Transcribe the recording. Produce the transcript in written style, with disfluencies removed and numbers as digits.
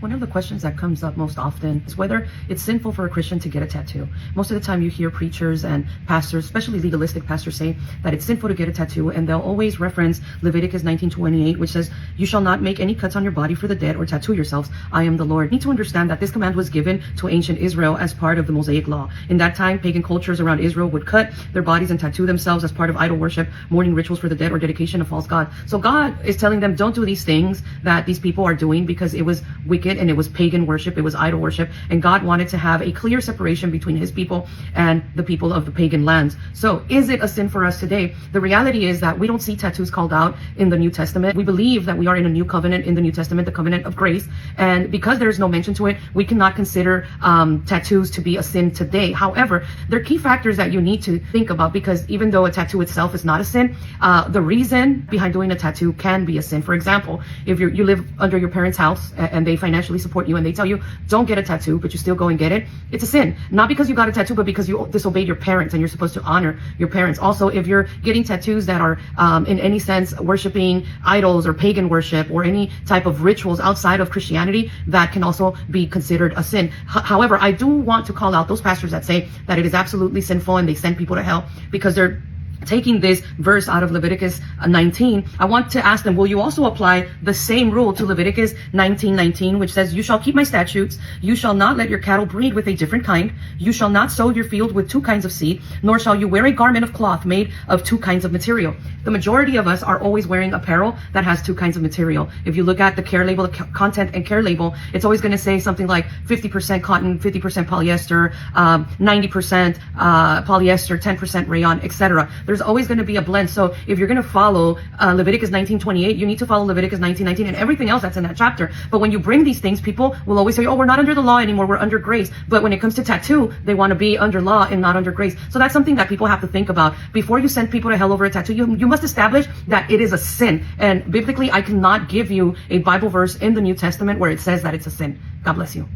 One of the questions that comes up most often is whether it's sinful for a Christian to get a tattoo. Most of the time you hear preachers and pastors, especially legalistic pastors, say that it's sinful to get a tattoo, and they'll always reference Leviticus 19:28, which says, "You shall not make any cuts on your body for the dead or tattoo yourselves. I am the Lord." You need to understand that this command was given to ancient Israel as part of the Mosaic law. In that time, pagan cultures around Israel would cut their bodies and tattoo themselves as part of idol worship, mourning rituals for the dead, or dedication of false god. So God is telling them, don't do these things that these people are doing, because it was wicked and it was pagan worship, it was idol worship, and God wanted to have a clear separation between his people and the people of the pagan lands. So is it a sin for us today? The reality is that we don't see tattoos called out in the New Testament. We believe that we are in a new covenant in the New Testament, the covenant of grace, and because there is no mention to it, we cannot consider tattoos to be a sin today. However, there are key factors that you need to think about, because even though a tattoo itself is not a sin, the reason behind doing a tattoo can be a sin. For example, if you live under your parents' house and they financially support you and they tell you don't get a tattoo, but you still go and get it, it's a sin. Not because you got a tattoo, but because you disobeyed your parents, and you're supposed to honor your parents. Also, if you're getting tattoos that are in any sense worshiping idols or pagan worship or any type of rituals outside of Christianity, that can also be considered a sin. However, I do want to call out those pastors that say that it is absolutely sinful and they send people to hell because they're taking this verse out of Leviticus 19. I want to ask them, will you also apply the same rule to Leviticus 19:19, which says, "You shall keep my statutes. You shall not let your cattle breed with a different kind. You shall not sow your field with two kinds of seed, nor shall you wear a garment of cloth made of two kinds of material." The majority of us are always wearing apparel that has two kinds of material. If you look at the care label, the content and care label, it's always going to say something like 50% cotton, 50% polyester, 90% polyester, 10% rayon, etc. There's always going to be a blend. So if you're going to follow Leviticus 19:28, you need to follow Leviticus 19:19 and everything else that's in that chapter. But when you bring these things, people will always say, "Oh, we're not under the law anymore, we're under grace." But when it comes to tattoo, they want to be under law and not under grace. So that's something that people have to think about. Before you send people to hell over a tattoo, you must establish that it is a sin. And biblically, I cannot give you a Bible verse in the New Testament where it says that it's a sin. God bless you.